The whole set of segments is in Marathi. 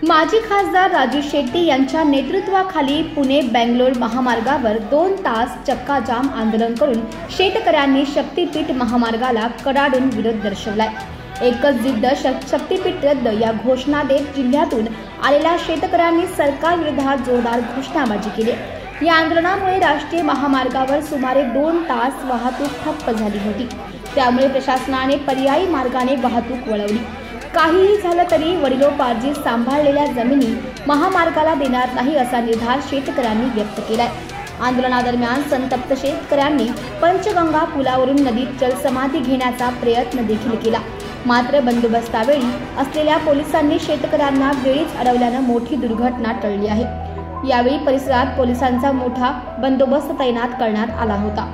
माजी खासदार राजू शेट्टी यांच्या नेतृत्वाखाली पुणे बेंगलोर महामार्गावर 2 तास चक्काजाम आंदोलन करून शेतकऱ्यांनी शक्तीपीठ महामार्गाला कडाडून विरोध दर्शवलाय। एकच जिद्द शक्तीपीठ रद्द या घोषणा देत जिल्ह्यातून आलेल्या शेतकऱ्यांनी सरकारविरोधात जोरदार घोषणाबाजी केली। या आंदोलनामुळे राष्ट्रीय महामार्गावर सुमारे 2 तास वाहतूक ठप्प झाली होती। त्यामुळे प्रशासनाने पर्यायी मार्गाने वाहतूक वळवली। काहीही झालं तरी वडिलोपार्जित सांभाळलेल्या जमिनी महामार्गाला देणार नाही असा निर्धार शेतकऱ्यांनी व्यक्त केलाय। आंदोलनादरम्यान संतप्त शेतकऱ्यांनी पंचगंगा पुलावरून नदीत जलसमाधी घेण्याचा प्रयत्न देखील केला। मात्र बंदोबस्तावेळी असलेल्या पोलिसांनी शेतकऱ्यांना वेळीच अडवल्यानं मोठी दुर्घटना टळली आहे। यावेळी परिसरात पोलिसांचा मोठा बंदोबस्त तैनात करण्यात आला होता।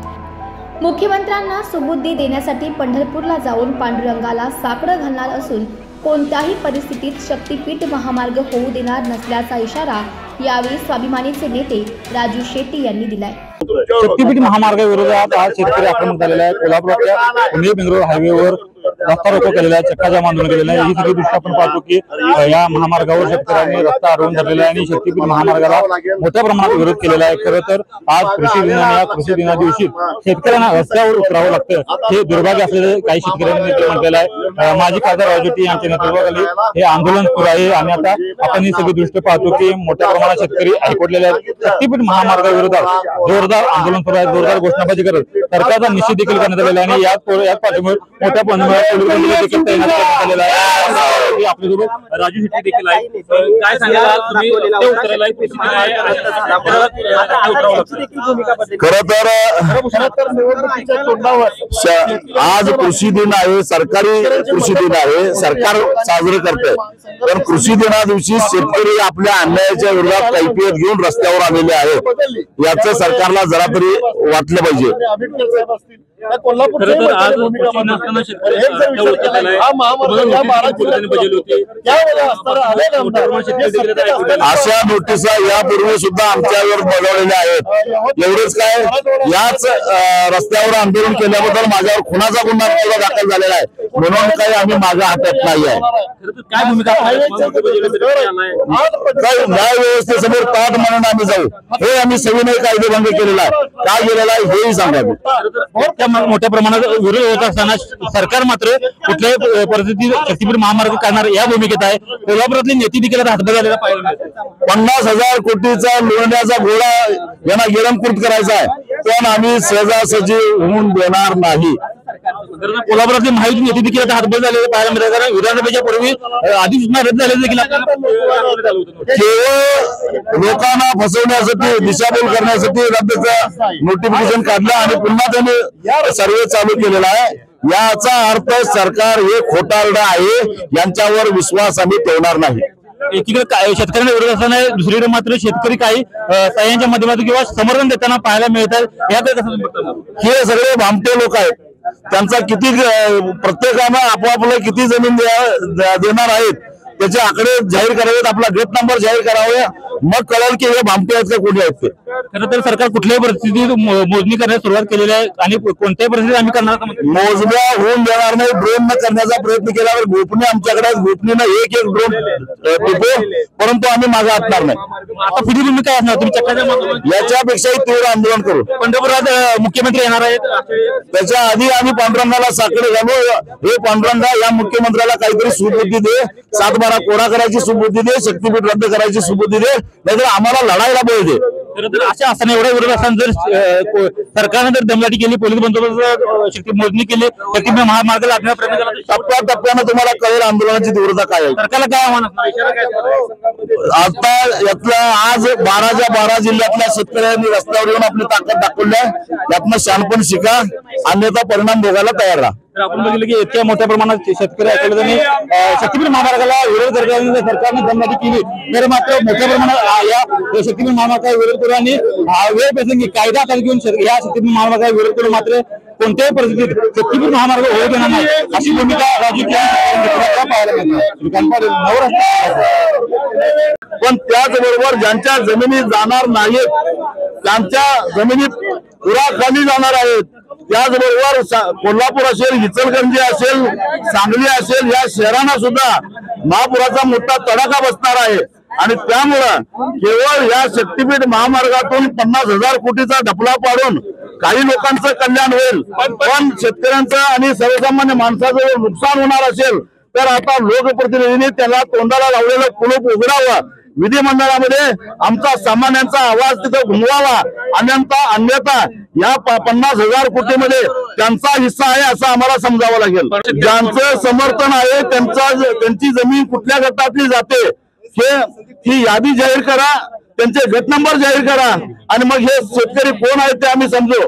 मुख्यमंत्र्यांना सुबुद्धी देण्यासाठी पंढरपूरला जाऊन पांडुरंगाला साकडं घालणार असून कोणत्याही परिस्थितीत शक्तीपीठ महामार्ग होऊ देणार नसल्याचा इशारा यावेळी स्वाभिमानीचे नेते राजू शेट्टी यांनी दिलाय। शक्तीपीठ महामार्गाविरोधात आज शेतकरी आक्रमक झालेला आहे। कोल्हापुरातल्या पुणे बेंगलोर हायवेवर रस्ता रोको केलेला आहे, चक्काजाम आंदोलन केलेलं आहे। ही सगळी दृष्टी आपण पाहतो की या महामार्गावर शेतकऱ्यांनी रस्ता अडवून धरलेला आहे आणि शक्तीपीठ महामार्गाला मोठ्या प्रमाणात विरोध केलेला आहे। खरं तर आज कृषी दिना दिवशी शेतकऱ्यांना रस्त्यावर उतरावं लागतं, हे दुर्भाग्य असलेले काही शेतकऱ्यांनी देखील म्हटलेलं आहे। माजी खासदार राजू शेट्टी यांच्या नेतृत्वाखाली हे आंदोलन सुरू आहे आणि आता आपण ही सगळी दृष्टी पाहतो की मोठ्या प्रमाणात शेतकरी ऐकवटलेले आहेत। शक्तीपीठ महामार्गाविरोधात जोरदार आंदोलन सुरू आहे, जोरदार घोषणाबाजी करत सरकारचा निषेध देखील करण्यात आलेला आहे आणि याच पाठीमागे मोठ्या प्रमाणात देखील तैनात करण्यात आलेला आहे। आपल्यासोबत राजू शेट्टी देखील आहे। काय सांगाल तुम्ही उतरायला खरं तर आज कृषी दिन आहे, सरकारी कृषी दिन आहे, सरकार साजरे करते। पण कृषी दिना दिवशी शेतकरी आपल्या अन्यायाच्या विरोधात कैफियत घेऊन रस्त्यावर आलेले आहेत, याचं सरकारला जरा तरी वाटलं पाहिजे। अशा नोटिसा यापूर्वी सुद्धा आमच्यावर बजावलेल्या आहेत। एवढेच काय, याच रस्त्यावर आंदोलन केल्याबद्दल माझ्यावर खुनाचा गुन्हा दाखल झालेला आहे, म्हणून काही आम्ही मागे हटत नाही आहे। काय भूमिका न्याय व्यवस्थेसमोर पाठ म्हणून आम्ही जाऊ, हे आम्ही सविनय कायदेभंग केलेला आहे। काय केलेला आहे हेही सांगावे। मोठ्या प्रमाणात विरोध होत असताना सरकार मात्र कुठल्याही परिस्थितीत शक्तीपीठ महामार्ग करणार या भूमिकेत आहे। कोल्हापुरातले नेते देखील हातभार झालेला पाहिजे। 50,000 कोटीचा लोण्याचा घोडा यांना गिरमकृत करायचा आहे, पण आम्ही सहजासहजी होऊन देणार नाही। कोल्हापुरातले महायुती नेते देखील हातभार झालेले पाहायला मिळतात, कारण विधानसभेच्या पूर्वी अधिसूचना रद्द झालेली देखील केवळ लोकांना फसवण्यासाठी, दिशाभूल करण्यासाठी रद्दचं नोटिफिकेशन काढलं आणि पुन्हा त्यांनी सर्वे चालू केलेला आहे। याचा अर्थ सरकार हे खोटारडं आहे, यांच्यावर विश्वास आम्ही ठेवणार नाही। एकीकडे शेतकऱ्यांना विरोध असताना दुसरीकडे मात्र शेतकरी काही सह्यांच्या माध्यमातून किंवा समर्थन देताना पाहायला मिळतात। यात हे सगळे भामटे लोक आहेत, त्यांचा किती प्रत्येकानं आपापलं किती जमीन देणार आहेत त्याचे आकडे जाहीर करावेत, आपला गेट नंबर जाहीर करावे, मग कळेल की हे भामटे आहेत का कोणी आहेत ते। खरं तर सरकार कुठल्याही परिस्थितीत मोजणी करण्यास सुरुवात केलेली आहे आणि कोणत्याही परिस्थितीत आम्ही करणार मोजण्या होऊन देणार नाही। ड्रोन न करण्याचा प्रयत्न केल्यावर गोपनीय आमच्याकडे गोपनीनं एक ड्रोन टिपो, परंतु आम्ही मागे हटणार नाही। आता पुढील भूमिका काय असणार तुम्ही चक्काच्या याच्यापेक्षाही तीव्र आंदोलन करू। पंढरपुरात मुख्यमंत्री येणार आहेत, त्याच्या आधी आम्ही पांडुरंगाला साकडे घालू। हे पांडुरंगा या मुख्यमंत्र्याला काहीतरी सुबुद्धी दे, 7/12 कोरा करायची सुबुद्धी दे, शक्तीपीठ रद्द करायची सुबुद्धी दे, नाहीतर आम्हाला लढायला बळ दे। अशा असताना एवढ्या विरोध असताना जर सरकारने जर दमदाटी केली, पोलीस बंदोबस्त शक्ती मोजणी केली, शक्तीपीठ महामार्ग लागण्याचा प्रयत्न केला, टप्प्याटप्प्यानं तुम्हाला कळेल आंदोलनाची तीव्रता काय आहे। सरकारला काय आव्हान असणार? आता यातल्या आज 12च्या 12 जिल्ह्यातल्या शेतकऱ्यांनी रस्त्यावर येऊन आपली ताकद दाखवली आहे, यातनं शहाणपण शिका, अन्यथा परिणाम भोगायला तयार राहा। आपण बघितलं की इतक्या मोठ्या प्रमाणात शेतकरी ऐकले शक्तीपीठ महामार्गाला विरोध करताना सरकारने दमदाटी केली, तर मात्र मोठ्या प्रमाणात या शक्तीपीठ महामार्गाचा विरोध करू आणि वेळ प्रसंगी कायदा हातात घेऊन या शक्तीपीठ महामार्गाचा विरोध करू, मात्र कोणत्याही परिस्थितीत शक्तीपीठ महामार्ग होऊ देणार नाही अशी भूमिका राजू पाहायला मिळते। पण त्याचबरोबर ज्यांच्या जमिनी जाणार नाहीत, त्यांच्या जमिनी पुरा खाली जाणार आहेत, त्याचबरोबर कोल्हापूर असेल, इचलकरंजी असेल, सांगली असेल, या शहरांना सुद्धा महापुराचा मोठा तडाखा बसणार आहे आणि त्यामुळं केवळ या शक्तीपीठ महामार्गातून 50,000 कोटीचा ढपला पाडून काही लोकांचं कल्याण होईल, पण शेतकऱ्यांचं आणि सर्वसामान्य माणसाचं नुकसान होणार असेल तर आता लोकप्रतिनिधींनी त्याला तोंडाला लावलेलं कुलूप उघडावं, विधिमंडळामध्ये आमचा सामान्यांचा आवाज तिथं घुमवावा, अन्यथा या 50,000 कोटीमध्ये त्यांचा हिस्सा आहे असं आम्हाला समजावं लागेल। ज्यांचं समर्थन आहे त्यांची जमीन कुठल्या गटातली जाते ही यादी जाहीर करा, त्यांचे गट नंबर जाहीर करा आणि मग हे शेतकरी कोण आहेत ते आम्ही समजू।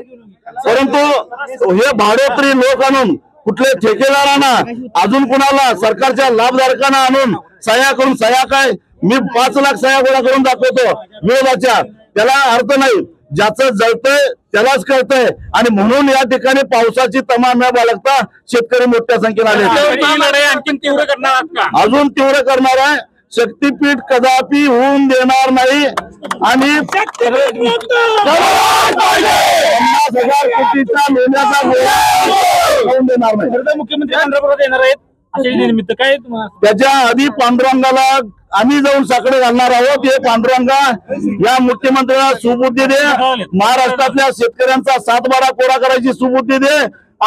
परंतु हे भाडोत्री लोक आणून कुठले ठेकेदारांना अजून कुणाला सरकारच्या लाभधारकांना आणून सह्या करून सह्या काय मी 5 लाख सह्या गोळा करून दाखवतो विरोधाच्या, त्याला अर्थ नाही। ज्याचं जळतंय त्यालाच कळतंय आणि म्हणून या ठिकाणी पावसाची तमा न बाळगता शेतकरी मोठ्या संख्येने आले। आणखी तीव्र करणार का? अजून तीव्र करणार आहे। शक्तीपीठ कदापि होऊन देणार नाही आणि 50,000 कोटीच्या लोण्याचा होऊन देणार नाही। मुख्यमंत्री पंढरपुरात येणार आहेत अशा निमित्त काय त्याच्या आधी पांडुरंगाला आम्ही जाऊन साकडे घालणार आहोत। हे पांडुरंगा या मुख्यमंत्र्यांना सुबुद्धी दे, महाराष्ट्रातल्या शेतकऱ्यांचा 7/12 कोरा करायची सुबुद्धी दे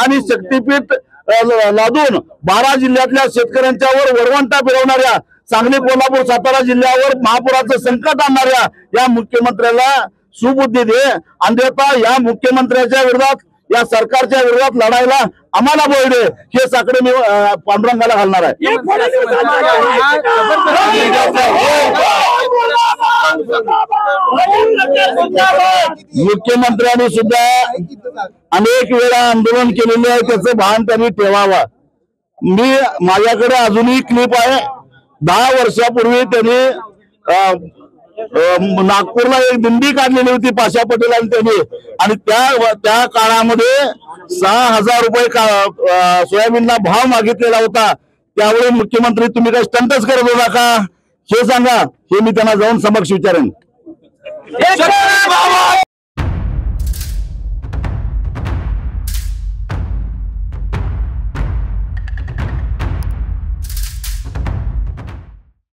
आणि शक्तीपीठ लादून 12 जिल्ह्यातल्या शेतकऱ्यांच्यावर वरवंटा फिरवणाऱ्या सांगली, कोल्हापूर, सातारा जिल्ह्यावर महापुराचं संकट आणणाऱ्या या मुख्यमंत्र्याला सुबुद्धी दे, अन्यथा या मुख्यमंत्र्याच्या विरोधात या सरकारच्या विरोधात लढायला आम्हाला बळ दे। हे साकडे मी पांडुरंगाला घालणार आहे। मुख्यमंत्र्यांनी सुद्धा अनेक वेळा आंदोलन केलेले आहे, त्याचं भान त्यांनी ठेवावा। माझ्याकडे अजूनही क्लिप आहे। 10 वर्षापूर्वी त्यांनी नागपूरला एक दिंडी काढलेली होती पाशा पटेल आणि त्यांनी, आणि त्या काळामध्ये 6,000 रुपये सोयाबीनला भाव मागितलेला होता। त्यावेळी मुख्यमंत्री तुम्ही काही स्टंटच करत होता का हे सांगा, हे मी त्यांना जाऊन समक्ष विचारेन।